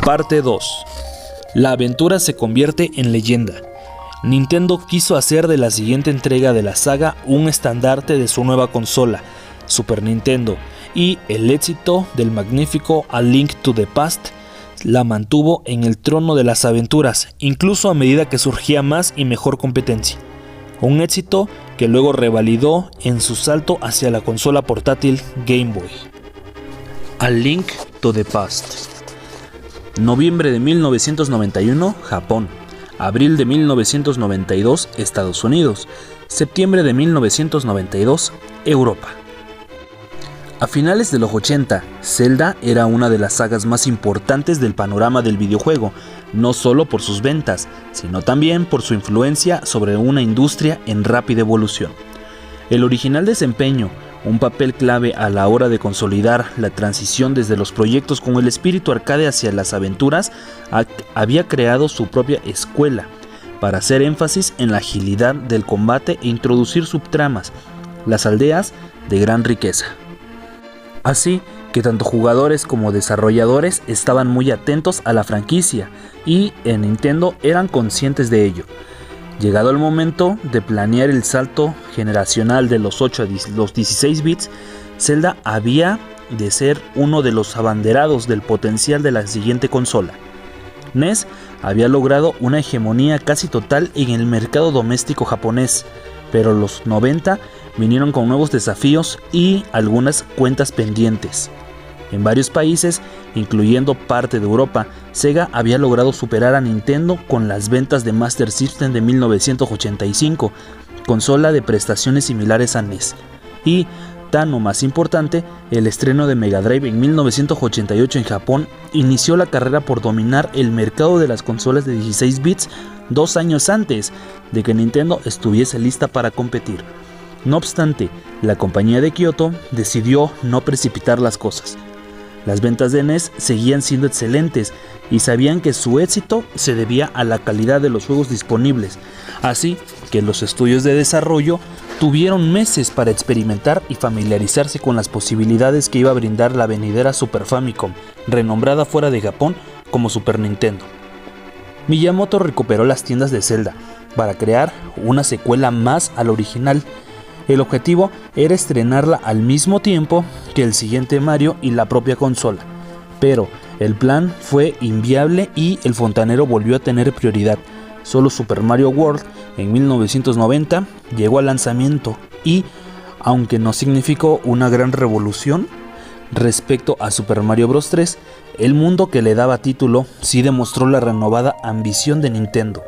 Parte 2. La aventura se convierte en leyenda. Nintendo quiso hacer de la siguiente entrega de la saga un estandarte de su nueva consola, Super Nintendo, y el éxito del magnífico A Link to the Past la mantuvo en el trono de las aventuras, incluso a medida que surgía más y mejor competencia. Un éxito que luego revalidó en su salto hacia la consola portátil Game Boy. A Link to the Past. Noviembre de 1991, Japón. Abril de 1992, Estados Unidos. Septiembre de 1992, Europa. A finales de los 80, Zelda era una de las sagas más importantes del panorama del videojuego, no solo por sus ventas, sino también por su influencia sobre una industria en rápida evolución. El original desempeño un papel clave a la hora de consolidar la transición desde los proyectos con el espíritu arcade hacia las aventuras, había creado su propia escuela para hacer énfasis en la agilidad del combate e introducir subtramas, las aldeas de gran riqueza. Así que tanto jugadores como desarrolladores estaban muy atentos a la franquicia y en Nintendo eran conscientes de ello. Llegado el momento de planear el salto generacional de los 8 a los 16 bits, Zelda había de ser uno de los abanderados del potencial de la siguiente consola. NES había logrado una hegemonía casi total en el mercado doméstico japonés, pero los 90 vinieron con nuevos desafíos y algunas cuentas pendientes. En varios países, incluyendo parte de Europa, Sega había logrado superar a Nintendo con las ventas de Master System de 1985, consola de prestaciones similares a NES. Y, tan o más importante, el estreno de Mega Drive en 1988 en Japón inició la carrera por dominar el mercado de las consolas de 16 bits 2 años antes de que Nintendo estuviese lista para competir. No obstante, la compañía de Kyoto decidió no precipitar las cosas. Las ventas de NES seguían siendo excelentes y sabían que su éxito se debía a la calidad de los juegos disponibles, así que los estudios de desarrollo tuvieron meses para experimentar y familiarizarse con las posibilidades que iba a brindar la venidera Super Famicom, renombrada fuera de Japón como Super Nintendo. Miyamoto recuperó las tiendas de Zelda para crear una secuela más al original. El objetivo era estrenarla al mismo tiempo que el siguiente Mario y la propia consola, pero el plan fue inviable y el fontanero volvió a tener prioridad. Solo Super Mario World en 1990 llegó al lanzamiento y, aunque no significó una gran revolución respecto a Super Mario Bros. 3, el mundo que le daba título sí demostró la renovada ambición de Nintendo.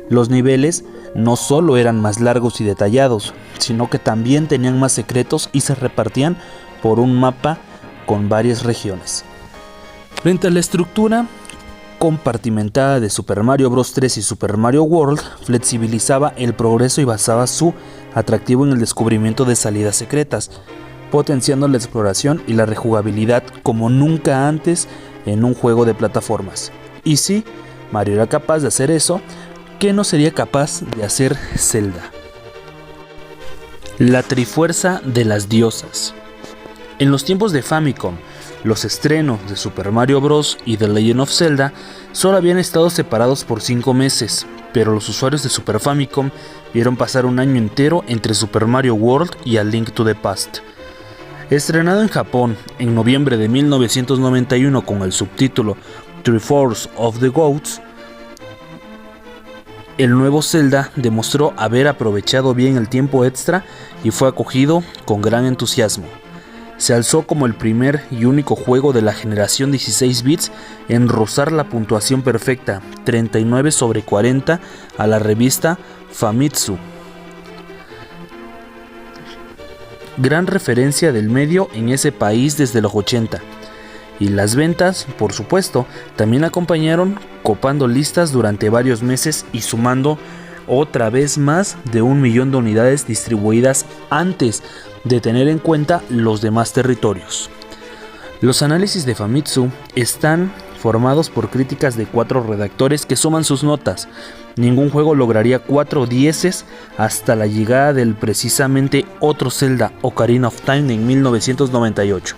Los niveles no solo eran más largos y detallados, sino que también tenían más secretos y se repartían por un mapa con varias regiones. Frente a la estructura compartimentada de Super Mario Bros. 3 y Super Mario World, flexibilizaba el progreso y basaba su atractivo en el descubrimiento de salidas secretas, potenciando la exploración y la rejugabilidad como nunca antes en un juego de plataformas. Y si Mario era capaz de hacer eso, ¿qué no sería capaz de hacer Zelda? La Trifuerza de las Diosas. En los tiempos de Famicom, los estrenos de Super Mario Bros. Y The Legend of Zelda solo habían estado separados por 5 meses, pero los usuarios de Super Famicom vieron pasar un año entero entre Super Mario World y A Link to the Past. Estrenado en Japón en noviembre de 1991 con el subtítulo Triforce of the Gods, el nuevo Zelda demostró haber aprovechado bien el tiempo extra y fue acogido con gran entusiasmo. Se alzó como el primer y único juego de la generación 16 bits en rozar la puntuación perfecta, 39 sobre 40, a la revista Famitsu. Gran referencia del medio en ese país desde los 80. Y las ventas, por supuesto, también acompañaron, copando listas durante varios meses y sumando otra vez más de 1 millón de unidades distribuidas antes de tener en cuenta los demás territorios. Los análisis de Famitsu están formados por críticas de 4 redactores que suman sus notas. Ningún juego lograría 4 dieces hasta la llegada del precisamente otro Zelda, Ocarina of Time, en 1998.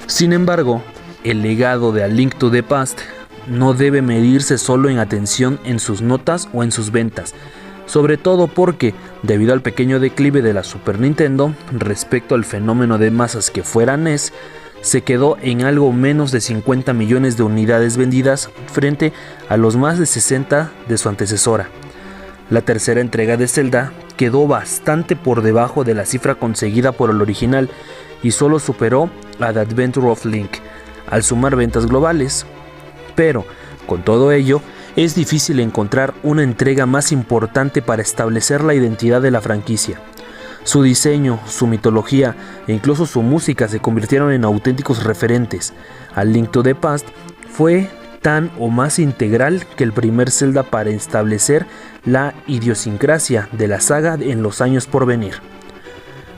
Sin embargo, el legado de A Link to the Past no debe medirse solo en atención en sus notas o en sus ventas, sobre todo porque, debido al pequeño declive de la Super Nintendo respecto al fenómeno de masas que fuera NES, se quedó en algo menos de 50 millones de unidades vendidas frente a los más de 60 de su antecesora. La tercera entrega de Zelda quedó bastante por debajo de la cifra conseguida por el original y solo superó a The Adventure of Link al sumar ventas globales. Pero, con todo ello, es difícil encontrar una entrega más importante para establecer la identidad de la franquicia. Su diseño, su mitología e incluso su música se convirtieron en auténticos referentes. A Link to the Past fue tan o más integral que el primer Zelda para establecer la idiosincrasia de la saga en los años por venir.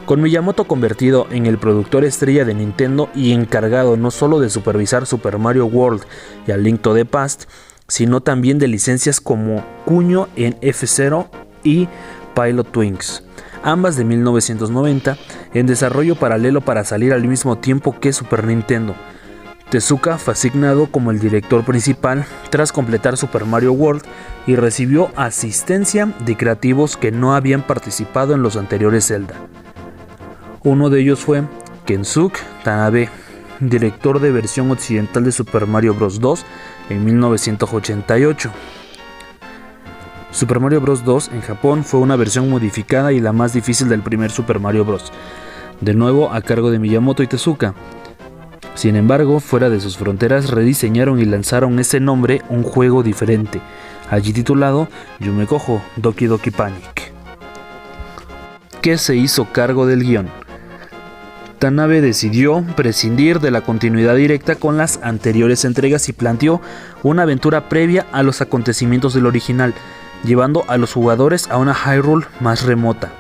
Con Miyamoto convertido en el productor estrella de Nintendo y encargado no solo de supervisar Super Mario World y A Link to the Past, sino también de licencias como Cuño en F-Zero y Pilot Wings, ambas de 1990, en desarrollo paralelo para salir al mismo tiempo que Super Nintendo. Tezuka fue asignado como el director principal tras completar Super Mario World y recibió asistencia de creativos que no habían participado en los anteriores Zelda. Uno de ellos fue Kensuke Tanabe, director de versión occidental de Super Mario Bros. 2 en 1988. Super Mario Bros. 2 en Japón fue una versión modificada y la más difícil del primer Super Mario Bros., de nuevo a cargo de Miyamoto y Tezuka. Sin embargo, fuera de sus fronteras rediseñaron y lanzaron ese nombre un juego diferente, allí titulado Yume Koho Doki Doki Panic, que se hizo cargo del guión. Tanabe decidió prescindir de la continuidad directa con las anteriores entregas y planteó una aventura previa a los acontecimientos del original, llevando a los jugadores a una Hyrule más remota.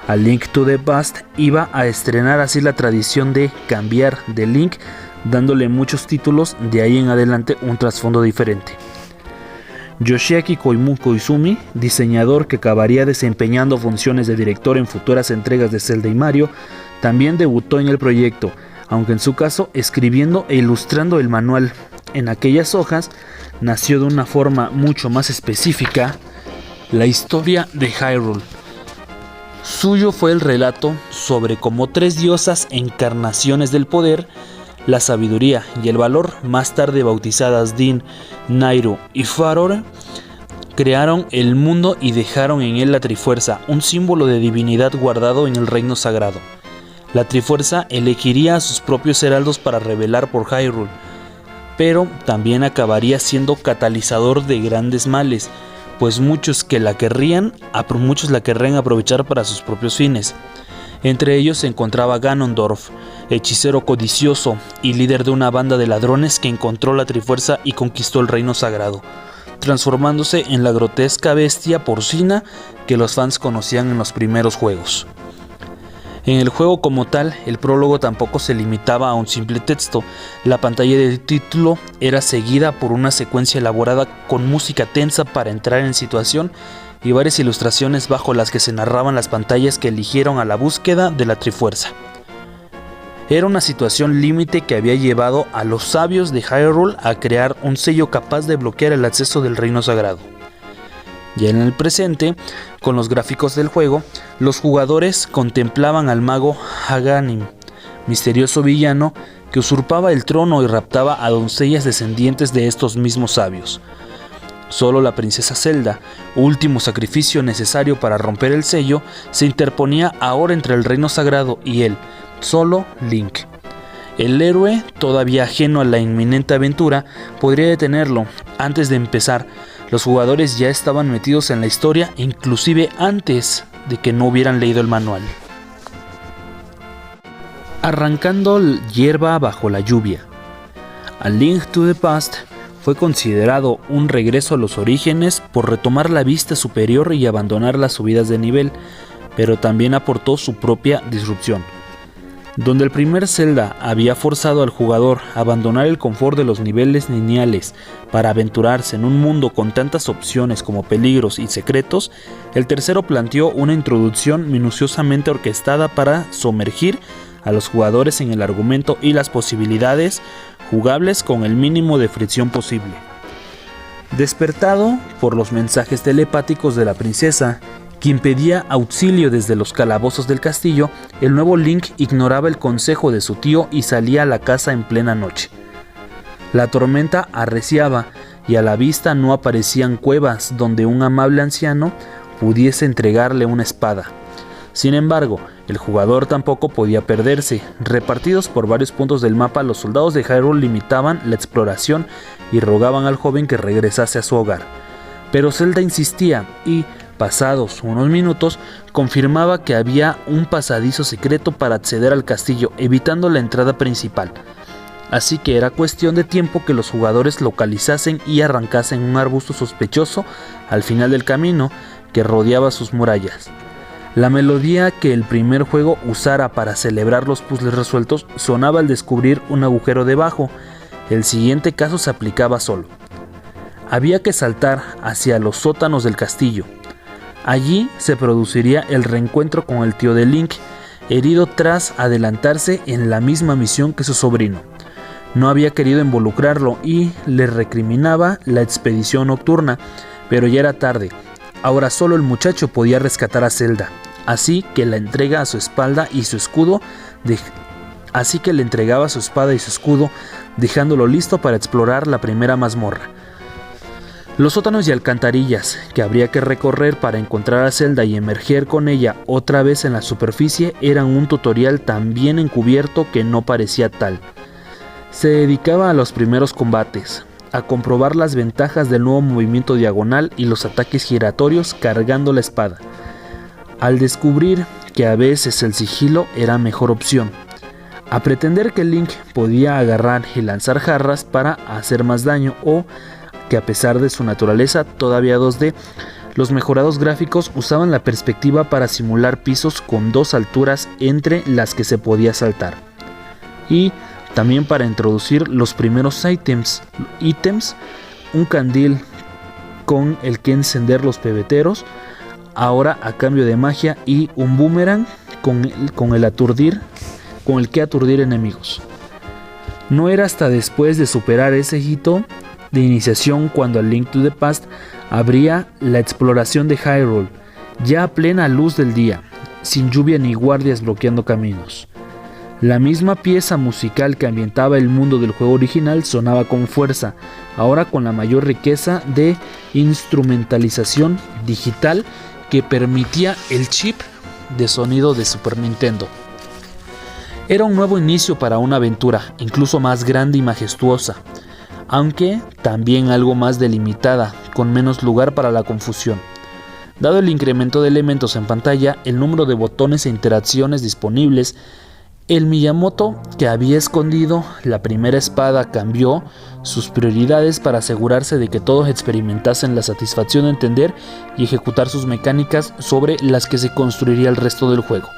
A Link to the Past iba a estrenar así la tradición de cambiar de Link, dándole muchos títulos de ahí en adelante un trasfondo diferente. Yoshiaki Koizumi, diseñador que acabaría desempeñando funciones de director en futuras entregas de Zelda y Mario, también debutó en el proyecto, aunque en su caso escribiendo e ilustrando el manual. En aquellas hojas nació de una forma mucho más específica la historia de Hyrule. Suyo fue el relato sobre cómo tres diosas encarnaciones del poder, la sabiduría y el valor, más tarde bautizadas Din, Nayru y Farore, crearon el mundo y dejaron en él la Trifuerza, un símbolo de divinidad guardado en el reino sagrado. La Trifuerza elegiría a sus propios heraldos para revelar por Hyrule, pero también acabaría siendo catalizador de grandes males, pues muchos la querrían aprovechar para sus propios fines. Entre ellos se encontraba Ganondorf, hechicero codicioso y líder de una banda de ladrones que encontró la Trifuerza y conquistó el reino sagrado, transformándose en la grotesca bestia porcina que los fans conocían en los primeros juegos. En el juego como tal, el prólogo tampoco se limitaba a un simple texto. La pantalla de título era seguida por una secuencia elaborada con música tensa para entrar en situación y varias ilustraciones bajo las que se narraban las pantallas que eligieron a la búsqueda de la Trifuerza. Era una situación límite que había llevado a los sabios de Hyrule a crear un sello capaz de bloquear el acceso del reino sagrado. Ya en el presente, con los gráficos del juego, los jugadores contemplaban al mago Haganim, misterioso villano que usurpaba el trono y raptaba a doncellas descendientes de estos mismos sabios. Solo la princesa Zelda, último sacrificio necesario para romper el sello, se interponía ahora entre el reino sagrado y él, solo Link. El héroe, todavía ajeno a la inminente aventura, podría detenerlo. Antes de empezar, los jugadores ya estaban metidos en la historia, inclusive antes de que no hubieran leído el manual. Arrancando hierba bajo la lluvia. A Link to the Past fue considerado un regreso a los orígenes por retomar la vista superior y abandonar las subidas de nivel, pero también aportó su propia disrupción. Donde el primer Zelda había forzado al jugador a abandonar el confort de los niveles lineales para aventurarse en un mundo con tantas opciones como peligros y secretos, el tercero planteó una introducción minuciosamente orquestada para sumergir a los jugadores en el argumento y las posibilidades, jugables con el mínimo de fricción posible. Despertado por los mensajes telepáticos de la princesa, quien pedía auxilio desde los calabozos del castillo, el nuevo Link ignoraba el consejo de su tío y salía a la casa en plena noche. La tormenta arreciaba y a la vista no aparecían cuevas donde un amable anciano pudiese entregarle una espada. Sin embargo, el jugador tampoco podía perderse. Repartidos por varios puntos del mapa, los soldados de Hyrule limitaban la exploración y rogaban al joven que regresase a su hogar. Pero Zelda insistía y, pasados unos minutos, confirmaba que había un pasadizo secreto para acceder al castillo, evitando la entrada principal. Así que era cuestión de tiempo que los jugadores localizasen y arrancasen un arbusto sospechoso al final del camino que rodeaba sus murallas. La melodía que el primer juego usara para celebrar los puzzles resueltos sonaba al descubrir un agujero debajo. El siguiente caso se aplicaba solo. Había que saltar hacia los sótanos del castillo. Allí se produciría el reencuentro con el tío de Link, herido tras adelantarse en la misma misión que su sobrino. No había querido involucrarlo y le recriminaba la expedición nocturna, pero ya era tarde. Ahora solo el muchacho podía rescatar a Zelda, así que le entregaba su espada y su escudo, dejándolo listo para explorar la primera mazmorra. Los sótanos y alcantarillas que habría que recorrer para encontrar a Zelda y emerger con ella otra vez en la superficie eran un tutorial tan bien encubierto que no parecía tal. Se dedicaba a los primeros combates, a comprobar las ventajas del nuevo movimiento diagonal y los ataques giratorios cargando la espada, al descubrir que a veces el sigilo era mejor opción, a pretender que Link podía agarrar y lanzar jarras para hacer más daño o que a pesar de su naturaleza todavía 2D, los mejorados gráficos usaban la perspectiva para simular pisos con dos alturas entre las que se podía saltar. Y también para introducir los primeros ítems, un candil con el que encender los pebeteros, ahora a cambio de magia, y un boomerang con el que aturdir enemigos. No era hasta después de superar ese hito de iniciación cuando A Link to the Past abría la exploración de Hyrule, ya a plena luz del día, sin lluvia ni guardias bloqueando caminos. La misma pieza musical que ambientaba el mundo del juego original sonaba con fuerza, ahora con la mayor riqueza de instrumentalización digital que permitía el chip de sonido de Super Nintendo. Era un nuevo inicio para una aventura, incluso más grande y majestuosa, aunque también algo más delimitada, con menos lugar para la confusión. Dado el incremento de elementos en pantalla, el número de botones e interacciones disponibles, el Miyamoto que había escondido la primera espada cambió sus prioridades para asegurarse de que todos experimentasen la satisfacción de entender y ejecutar sus mecánicas sobre las que se construiría el resto del juego.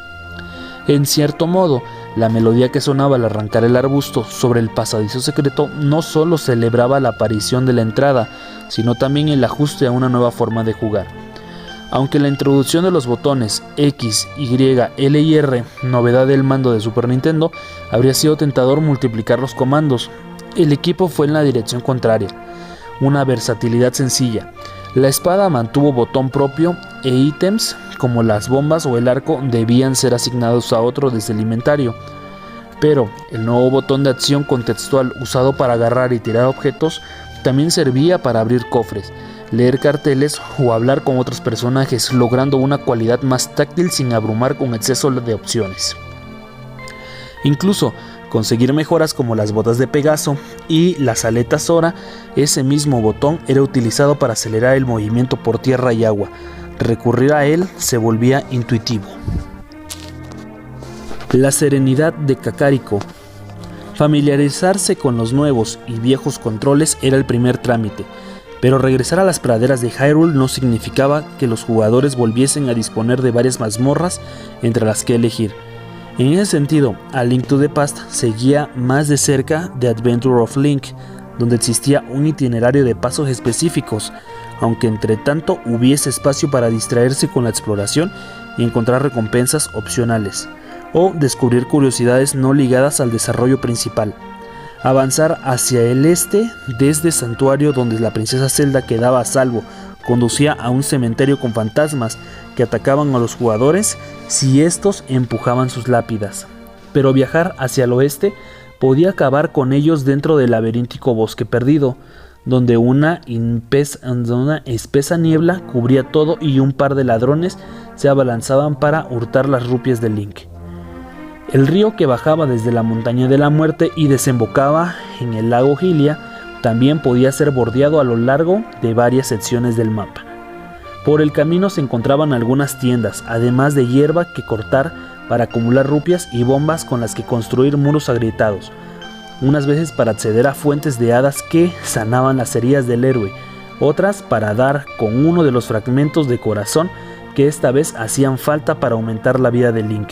En cierto modo, la melodía que sonaba al arrancar el arbusto sobre el pasadizo secreto no solo celebraba la aparición de la entrada, sino también el ajuste a una nueva forma de jugar. Aunque la introducción de los botones X, Y, L y R, novedad del mando de Super Nintendo, habría sido tentador multiplicar los comandos, el equipo fue en la dirección contraria, una versatilidad sencilla. La espada mantuvo botón propio e ítems como las bombas o el arco debían ser asignados a otro desde el inventario, pero el nuevo botón de acción contextual usado para agarrar y tirar objetos también servía para abrir cofres, leer carteles o hablar con otros personajes, logrando una cualidad más táctil sin abrumar con exceso de opciones. Incluso conseguir mejoras como las botas de Pegaso y las aletas Sora, ese mismo botón era utilizado para acelerar el movimiento por tierra y agua. Recurrir a él se volvía intuitivo. La serenidad de Kakariko. Familiarizarse con los nuevos y viejos controles era el primer trámite, pero regresar a las praderas de Hyrule no significaba que los jugadores volviesen a disponer de varias mazmorras entre las que elegir. En ese sentido, A Link to the Past seguía más de cerca The Adventure of Link, donde existía un itinerario de pasos específicos, aunque entre tanto hubiese espacio para distraerse con la exploración y encontrar recompensas opcionales, o descubrir curiosidades no ligadas al desarrollo principal. Avanzar hacia el este desde el santuario donde la princesa Zelda quedaba a salvo conducía a un cementerio con fantasmas que atacaban a los jugadores si estos empujaban sus lápidas. Pero viajar hacia el oeste podía acabar con ellos dentro del laberíntico bosque perdido, donde una espesa niebla cubría todo y un par de ladrones se abalanzaban para hurtar las rupias de Link. El río que bajaba desde la montaña de la muerte y desembocaba en el lago Hylia también podía ser bordeado a lo largo de varias secciones del mapa. Por el camino se encontraban algunas tiendas, además de hierba que cortar para acumular rupias y bombas con las que construir muros agrietados, unas veces para acceder a fuentes de hadas que sanaban las heridas del héroe, otras para dar con uno de los fragmentos de corazón que esta vez hacían falta para aumentar la vida de Link.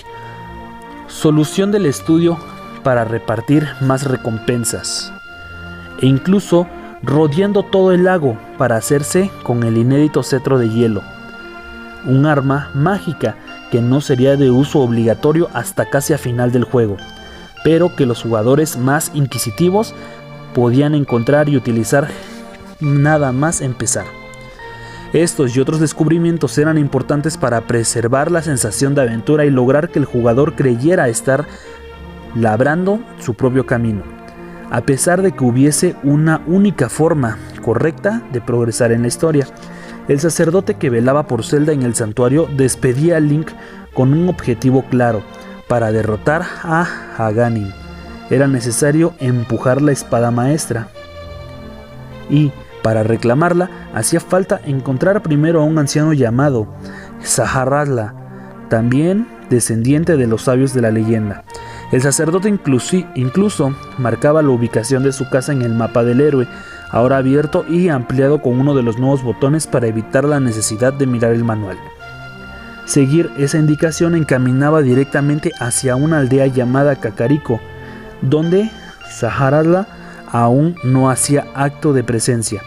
Solución del estudio para repartir más recompensas, e incluso rodeando todo el lago para hacerse con el inédito cetro de hielo, un arma mágica que no sería de uso obligatorio hasta casi a final del juego, pero que los jugadores más inquisitivos podían encontrar y utilizar nada más empezar. Estos y otros descubrimientos eran importantes para preservar la sensación de aventura y lograr que el jugador creyera estar labrando su propio camino, a pesar de que hubiese una única forma correcta de progresar en la historia. El sacerdote que velaba por Zelda en el santuario despedía a Link con un objetivo claro: para derrotar a Ganon era necesario empujar la espada maestra, y para reclamarla hacía falta encontrar primero a un anciano llamado Zaharrazla, también descendiente de los sabios de la leyenda. El sacerdote incluso marcaba la ubicación de su casa en el mapa del héroe, ahora abierto y ampliado con uno de los nuevos botones para evitar la necesidad de mirar el manual. Seguir esa indicación encaminaba directamente hacia una aldea llamada Kakariko, donde Zaharrazla aún no hacía acto de presencia,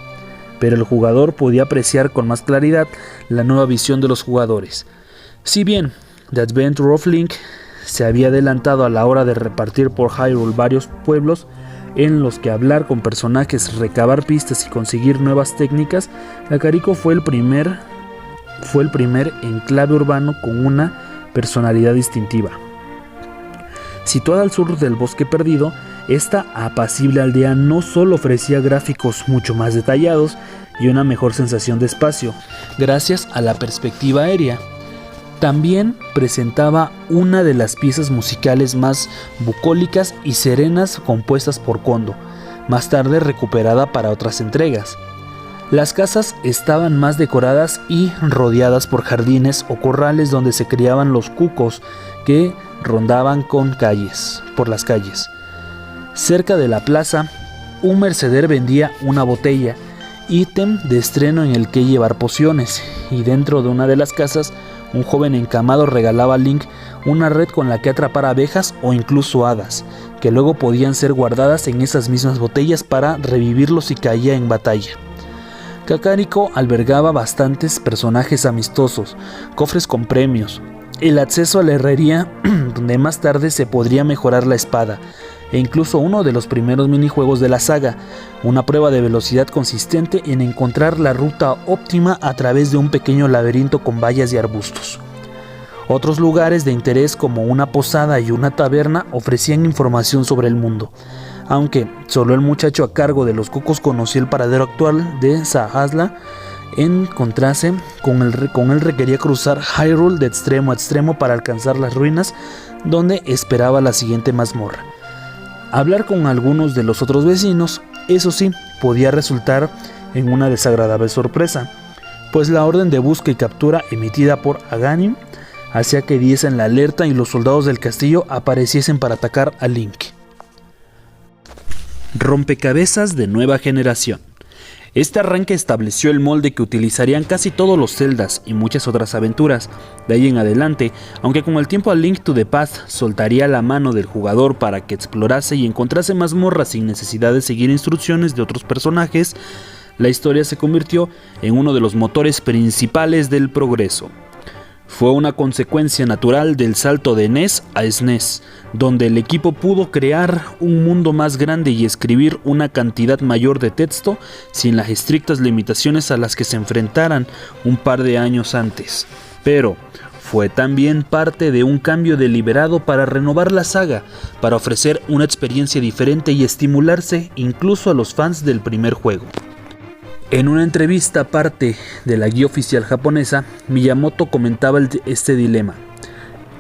pero el jugador podía apreciar con más claridad la nueva visión de los jugadores. Si bien The Adventure of Link se había adelantado a la hora de repartir por Hyrule varios pueblos en los que hablar con personajes, recabar pistas y conseguir nuevas técnicas, Kakariko fue el primer enclave urbano con una personalidad distintiva. Situada al sur del bosque perdido, esta apacible aldea no solo ofrecía gráficos mucho más detallados y una mejor sensación de espacio, gracias a la perspectiva aérea, también presentaba una de las piezas musicales más bucólicas y serenas compuestas por Kondo, más tarde recuperada para otras entregas. Las casas estaban más decoradas y rodeadas por jardines o corrales donde se criaban los cucos que rondaban por las calles. Cerca de la plaza, un mercader vendía una botella, ítem de estreno en el que llevar pociones, y dentro de una de las casas, un joven encamado regalaba a Link una red con la que atrapar abejas o incluso hadas, que luego podían ser guardadas en esas mismas botellas para revivirlos si caía en batalla. Kakariko albergaba bastantes personajes amistosos, cofres con premios, el acceso a la herrería donde más tarde se podría mejorar la espada, e incluso uno de los primeros minijuegos de la saga, una prueba de velocidad consistente en encontrar la ruta óptima a través de un pequeño laberinto con vallas y arbustos. Otros lugares de interés como una posada y una taberna ofrecían información sobre el mundo, aunque solo el muchacho a cargo de los cucos conocía el paradero actual de Zaharrazla. Encontrarse con él requería cruzar Hyrule de extremo a extremo para alcanzar las ruinas donde esperaba la siguiente mazmorra. Hablar con algunos de los otros vecinos, eso sí, podía resultar en una desagradable sorpresa, pues la orden de busca y captura emitida por Ganon hacía que diesen la alerta y los soldados del castillo apareciesen para atacar a Link. Rompecabezas de nueva generación. Este arranque estableció el molde que utilizarían casi todos los Zeldas y muchas otras aventuras. De ahí en adelante, aunque con el tiempo A Link to the Past soltaría la mano del jugador para que explorase y encontrase mazmorras sin necesidad de seguir instrucciones de otros personajes, la historia se convirtió en uno de los motores principales del progreso. Fue una consecuencia natural del salto de NES a SNES, donde el equipo pudo crear un mundo más grande y escribir una cantidad mayor de texto sin las estrictas limitaciones a las que se enfrentaran un par de años antes. Pero fue también parte de un cambio deliberado para renovar la saga, para ofrecer una experiencia diferente y estimularse incluso a los fans del primer juego. En una entrevista aparte de la guía oficial japonesa, Miyamoto comentaba este dilema.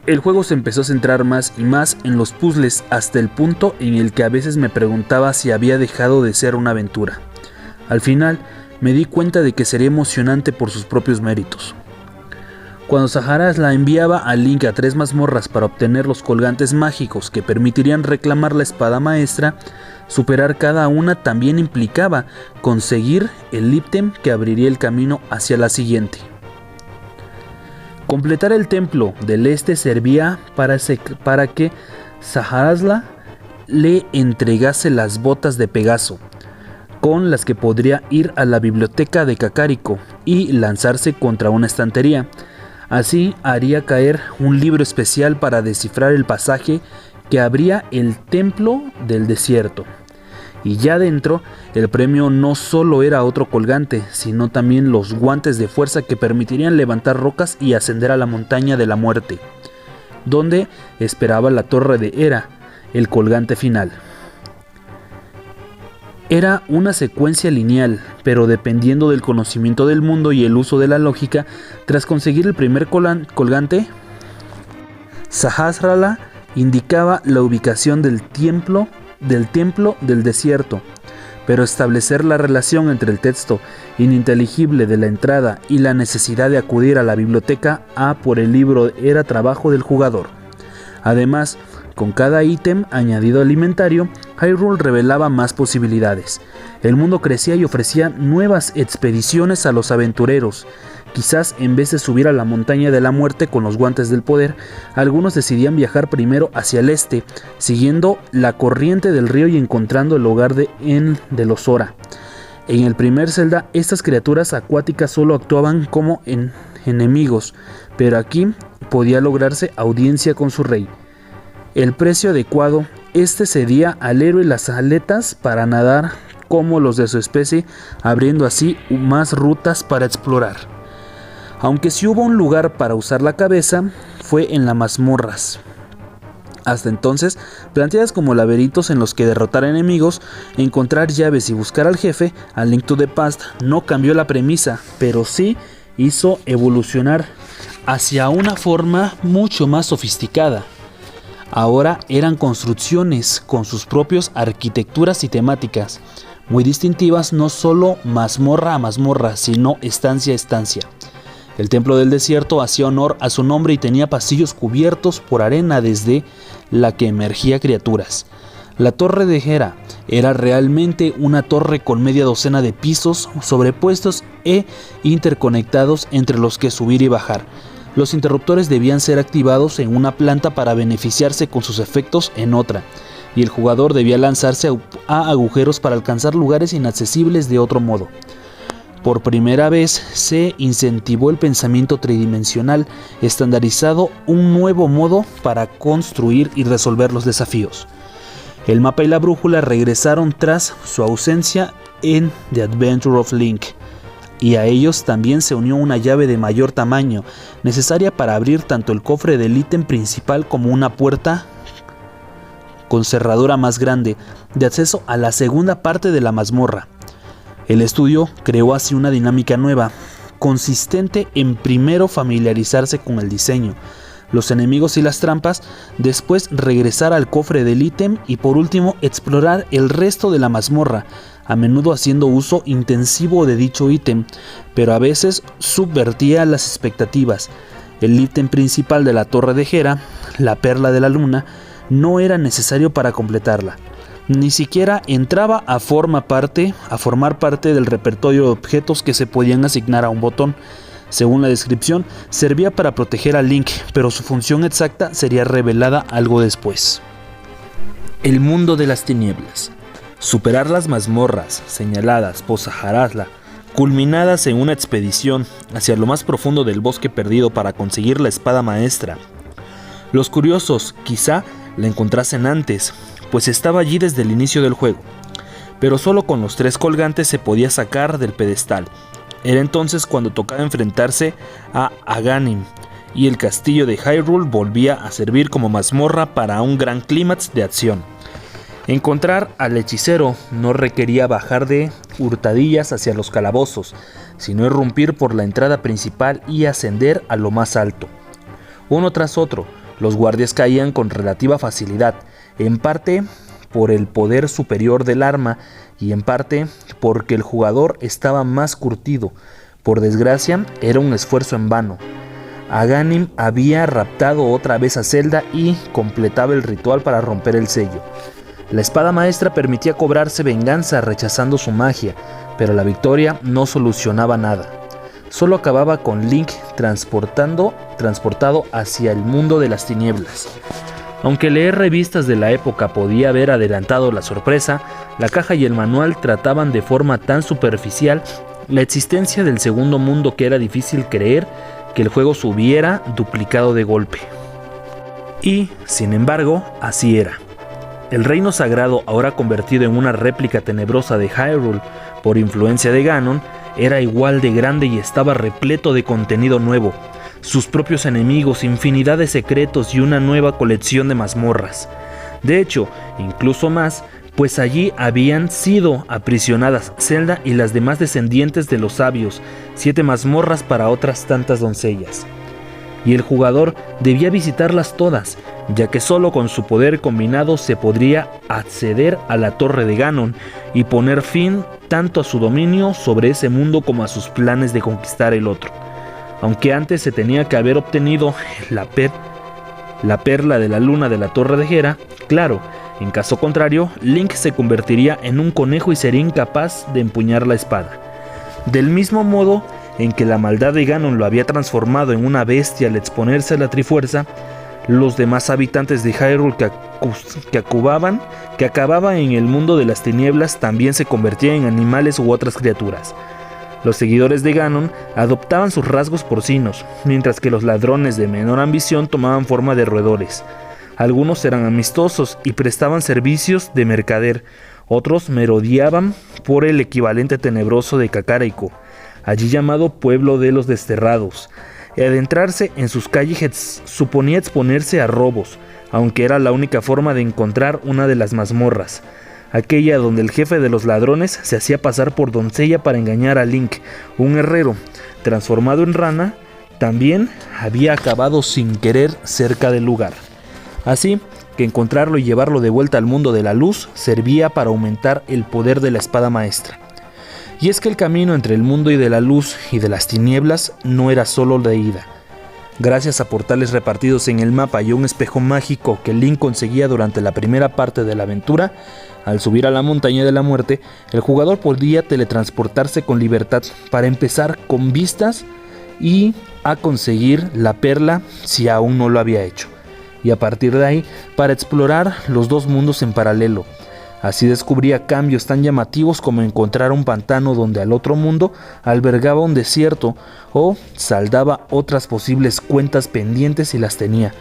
El juego se empezó a centrar más y más en los puzzles hasta el punto en el que a veces me preguntaba si había dejado de ser una aventura. Al final, me di cuenta de que sería emocionante por sus propios méritos. Cuando Saharasla enviaba a Link a 3 mazmorras para obtener los colgantes mágicos que permitirían reclamar la espada maestra, superar cada una también implicaba conseguir el ítem que abriría el camino hacia la siguiente. Completar el templo del este servía para que Saharasla le entregase las botas de Pegaso, con las que podría ir a la biblioteca de Kakariko y lanzarse contra una estantería. Así haría caer un libro especial para descifrar el pasaje que abría el templo del desierto. Y ya dentro, el premio no solo era otro colgante, sino también los guantes de fuerza que permitirían levantar rocas y ascender a la montaña de la muerte, donde esperaba la torre de Hera, el colgante final. Era una secuencia lineal, pero dependiendo del conocimiento del mundo y el uso de la lógica, tras conseguir el primer colgante, Sahasrara indicaba la ubicación del templo del desierto, pero establecer la relación entre el texto ininteligible de la entrada y la necesidad de acudir a la biblioteca a por el libro era trabajo del jugador. Además, con cada ítem añadido al inventario, Hyrule revelaba más posibilidades. El mundo crecía y ofrecía nuevas expediciones a los aventureros. Quizás en vez de subir a la montaña de la muerte con los guantes del poder, algunos decidían viajar primero hacia el este, siguiendo la corriente del río y encontrando el hogar de los Zora. En el primer Zelda, estas criaturas acuáticas solo actuaban como enemigos, pero aquí podía lograrse audiencia con su rey. El precio adecuado, cedía al héroe las aletas para nadar como los de su especie, abriendo así más rutas para explorar. Aunque sí hubo un lugar para usar la cabeza, fue en las mazmorras. Hasta entonces, planteadas como laberintos en los que derrotar enemigos, encontrar llaves y buscar al jefe, A Link to the Past no cambió la premisa, pero sí hizo evolucionar hacia una forma mucho más sofisticada. Ahora eran construcciones con sus propias arquitecturas y temáticas, muy distintivas no solo mazmorra a mazmorra, sino estancia a estancia. El templo del desierto hacía honor a su nombre y tenía pasillos cubiertos por arena desde la que emergía criaturas. La torre de Hera era realmente una torre con media docena de pisos sobrepuestos e interconectados entre los que subir y bajar. Los interruptores debían ser activados en una planta para beneficiarse con sus efectos en otra, y el jugador debía lanzarse a agujeros para alcanzar lugares inaccesibles de otro modo. Por primera vez se incentivó el pensamiento tridimensional, estandarizado un nuevo modo para construir y resolver los desafíos. El mapa y la brújula regresaron tras su ausencia en The Adventure of Link, y a ellos también se unió una llave de mayor tamaño, necesaria para abrir tanto el cofre del ítem principal como una puerta con cerradura más grande, de acceso a la segunda parte de la mazmorra. El estudio creó así una dinámica nueva, consistente en primero familiarizarse con el diseño, los enemigos y las trampas, después regresar al cofre del ítem y por último explorar el resto de la mazmorra, a menudo haciendo uso intensivo de dicho ítem, pero a veces subvertía las expectativas. El ítem principal de la torre de Hera, la perla de la luna, no era necesario para completarla. Ni siquiera entraba a formar parte del repertorio de objetos que se podían asignar a un botón. Según la descripción, servía para proteger a Link, pero su función exacta sería revelada algo después. El mundo de las tinieblas. Superar las mazmorras señaladas por Sahasrara culminadas en una expedición hacia lo más profundo del bosque perdido para conseguir la espada maestra. Los curiosos quizá la encontrasen antes, pues estaba allí desde el inicio del juego, pero solo con los 3 colgantes se podía sacar del pedestal. Era entonces cuando tocaba enfrentarse a Aghanim, y el castillo de Hyrule volvía a servir como mazmorra para un gran clímax de acción. Encontrar al hechicero no requería bajar de hurtadillas hacia los calabozos, sino irrumpir por la entrada principal y ascender a lo más alto. Uno tras otro, los guardias caían con relativa facilidad, en parte por el poder superior del arma y en parte porque el jugador estaba más curtido. Por desgracia, era un esfuerzo en vano. Aghanim había raptado otra vez a Zelda y completaba el ritual para romper el sello. La espada maestra permitía cobrarse venganza rechazando su magia, pero la victoria no solucionaba nada. Solo acababa con Link transportado hacia el mundo de las tinieblas. Aunque leer revistas de la época podía haber adelantado la sorpresa, la caja y el manual trataban de forma tan superficial la existencia del segundo mundo que era difícil creer que el juego se hubiera duplicado de golpe. Y, sin embargo, así era. El reino sagrado, ahora convertido en una réplica tenebrosa de Hyrule por influencia de Ganon, era igual de grande y estaba repleto de contenido nuevo, sus propios enemigos, infinidad de secretos y una nueva colección de mazmorras. De hecho, incluso más, pues allí habían sido aprisionadas Zelda y las demás descendientes de los sabios, 7 mazmorras para otras tantas doncellas. Y el jugador debía visitarlas todas, ya que solo con su poder combinado se podría acceder a la Torre de Ganon y poner fin tanto a su dominio sobre ese mundo como a sus planes de conquistar el otro. Aunque antes se tenía que haber obtenido la perla de la luna de la Torre de Hera, claro, en caso contrario, Link se convertiría en un conejo y sería incapaz de empuñar la espada. Del mismo modo en que la maldad de Ganon lo había transformado en una bestia al exponerse a la Trifuerza, los demás habitantes de Hyrule que acababan en el mundo de las tinieblas también se convertían en animales u otras criaturas. Los seguidores de Ganon adoptaban sus rasgos porcinos, mientras que los ladrones de menor ambición tomaban forma de roedores. Algunos eran amistosos y prestaban servicios de mercader, otros merodeaban por el equivalente tenebroso de Kakariko, allí llamado Pueblo de los Desterrados. Adentrarse en sus calles suponía exponerse a robos, aunque era la única forma de encontrar una de las mazmorras, aquella donde el jefe de los ladrones se hacía pasar por doncella para engañar a Link, un herrero, transformado en rana, también había acabado sin querer cerca del lugar. Así que encontrarlo y llevarlo de vuelta al mundo de la luz servía para aumentar el poder de la espada maestra. Y es que el camino entre el mundo y de la luz y de las tinieblas no era solo de ida. Gracias a portales repartidos en el mapa y un espejo mágico que Link conseguía durante la primera parte de la aventura, al subir a la montaña de la muerte, el jugador podía teletransportarse con libertad para empezar con vistas y a conseguir la perla si aún no lo había hecho. Y a partir de ahí, para explorar los 2 mundos en paralelo. Así descubría cambios tan llamativos como encontrar un pantano donde al otro mundo albergaba un desierto o saldaba otras posibles cuentas pendientes si las tenía,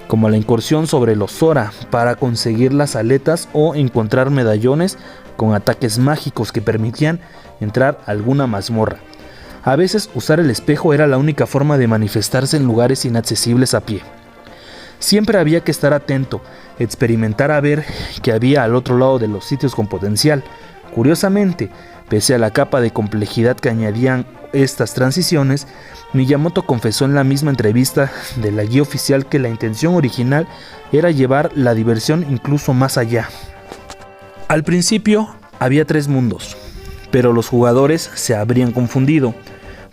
como la incursión sobre los Zora para conseguir las aletas o encontrar medallones con ataques mágicos que permitían entrar a alguna mazmorra. A veces usar el espejo era la única forma de manifestarse en lugares inaccesibles a pie. Siempre había que estar atento, experimentar a ver qué había al otro lado de los sitios con potencial. Curiosamente, pese a la capa de complejidad que añadían estas transiciones, Miyamoto confesó en la misma entrevista de la guía oficial que la intención original era llevar la diversión incluso más allá. Al principio había 3 mundos, pero los jugadores se habrían confundido,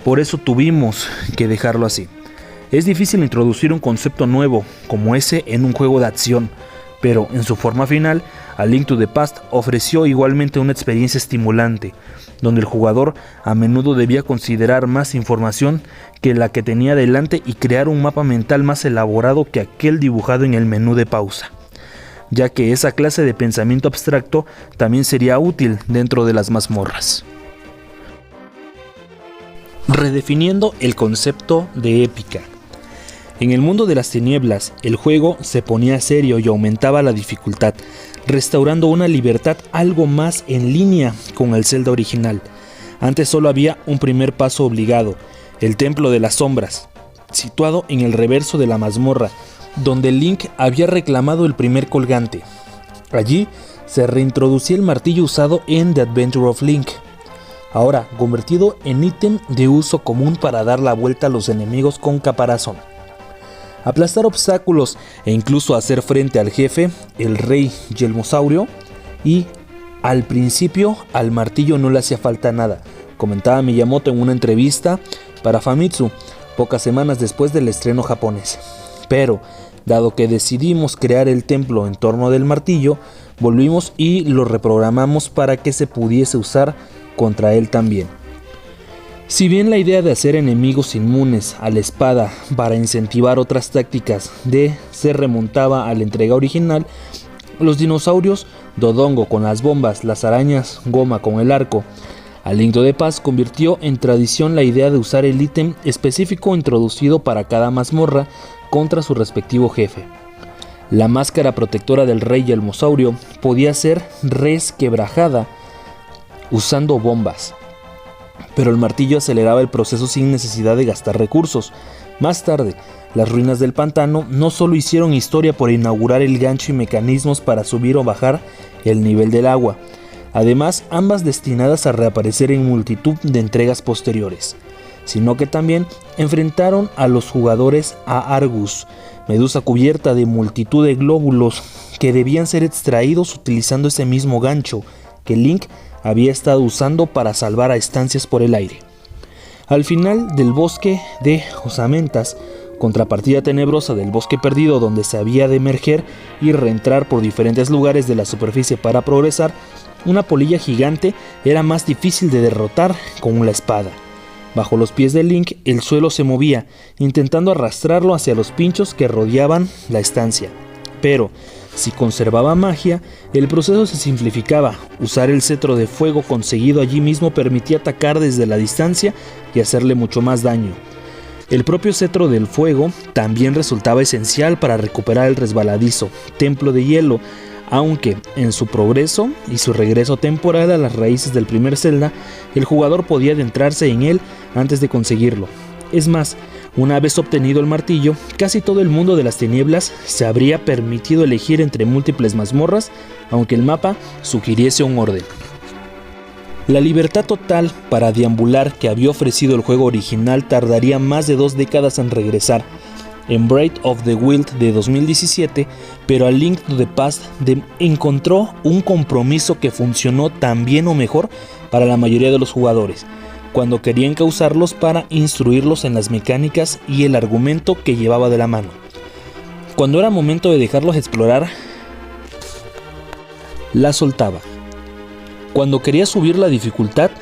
por eso tuvimos que dejarlo así. Es difícil introducir un concepto nuevo como ese en un juego de acción, pero en su forma final, A Link to the Past ofreció igualmente una experiencia estimulante, donde el jugador a menudo debía considerar más información que la que tenía delante y crear un mapa mental más elaborado que aquel dibujado en el menú de pausa, ya que esa clase de pensamiento abstracto también sería útil dentro de las mazmorras. redefiniendo el concepto de épica. En el mundo de las tinieblas, el juego se ponía serio y aumentaba la dificultad, restaurando una libertad algo más en línea con el Zelda original. Antes solo había un primer paso obligado, el Templo de las Sombras, situado en el reverso de la mazmorra, donde Link había reclamado el primer colgante. Allí se reintroducía el martillo usado en The Adventure of Link, ahora convertido en ítem de uso común para dar la vuelta a los enemigos con caparazón, aplastar obstáculos e incluso hacer frente al jefe, el rey Yelmosaurio, y al principio al martillo no le hacía falta nada, comentaba Miyamoto en una entrevista para Famitsu, pocas semanas después del estreno japonés. Pero, dado que decidimos crear el templo en torno del martillo, volvimos y lo reprogramamos para que se pudiese usar contra él también. Si bien la idea de hacer enemigos inmunes a la espada para incentivar otras tácticas se remontaba a la entrega original, los dinosaurios, Dodongo con las bombas, las arañas, Goma con el arco, A Link to the Past convirtió en tradición la idea de usar el ítem específico introducido para cada mazmorra contra su respectivo jefe. La máscara protectora del rey Yelmosaurio podía ser resquebrajada usando bombas, pero el martillo aceleraba el proceso sin necesidad de gastar recursos. Más tarde, las ruinas del pantano no solo hicieron historia por inaugurar el gancho y mecanismos para subir o bajar el nivel del agua, además ambas destinadas a reaparecer en multitud de entregas posteriores, sino que también enfrentaron a los jugadores a Argus, medusa cubierta de multitud de glóbulos que debían ser extraídos utilizando ese mismo gancho que Link había estado usando para salvar a estancias por el aire. Al final del bosque de osamentas, contrapartida tenebrosa del bosque perdido donde se había de emerger y reentrar por diferentes lugares de la superficie para progresar, una polilla gigante era más difícil de derrotar con la espada. Bajo los pies de Link el suelo se movía, intentando arrastrarlo hacia los pinchos que rodeaban la estancia. Pero, si conservaba magia, el proceso se simplificaba. Usar el cetro de fuego conseguido allí mismo permitía atacar desde la distancia y hacerle mucho más daño. El propio cetro del fuego también resultaba esencial para recuperar el resbaladizo templo de hielo, aunque en su progreso y su regreso temporal a las raíces del primer Zelda, el jugador podía adentrarse en él antes de conseguirlo. Es más, una vez obtenido el martillo, casi todo el mundo de las tinieblas se habría permitido elegir entre múltiples mazmorras, aunque el mapa sugiriese un orden. La libertad total para deambular que había ofrecido el juego original tardaría más de 2 décadas en regresar, en Breath of the Wild de 2017, pero A Link to the Past encontró un compromiso que funcionó tan bien o mejor para la mayoría de los jugadores, cuando querían causarlos para instruirlos en las mecánicas y el argumento que llevaba de la mano. Cuando era momento de dejarlos explorar, la soltaba. Cuando quería subir la dificultad,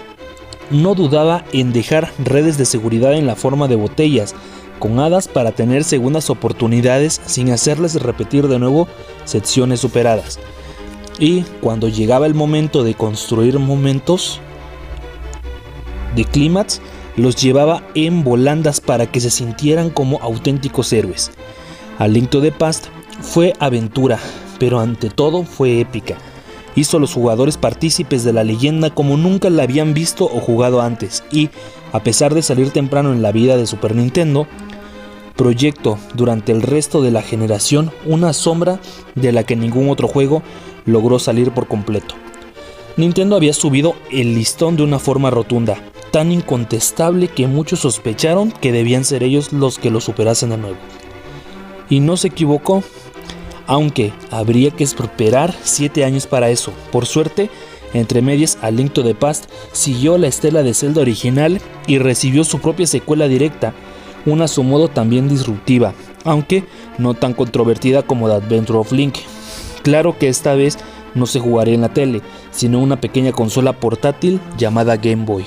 no dudaba en dejar redes de seguridad en la forma de botellas con hadas para tener segundas oportunidades sin hacerles repetir de nuevo secciones superadas. Y cuando llegaba el momento de construir momentos de clímax, los llevaba en volandas para que se sintieran como auténticos héroes. A Link to the Past fue aventura, pero ante todo fue épica. Hizo a los jugadores partícipes de la leyenda como nunca la habían visto o jugado antes y, a pesar de salir temprano en la vida de Super Nintendo, proyectó durante el resto de la generación una sombra de la que ningún otro juego logró salir por completo. Nintendo había subido el listón de una forma rotunda, tan incontestable que muchos sospecharon que debían ser ellos los que lo superasen de nuevo. Y no se equivocó, aunque habría que esperar 7 años para eso. Por suerte, entre medias, A Link to the Past siguió la estela de Zelda original y recibió su propia secuela directa, una a su modo también disruptiva, aunque no tan controvertida como The Adventure of Link. Claro que esta vez no se jugaría en la tele, sino en una pequeña consola portátil llamada Game Boy.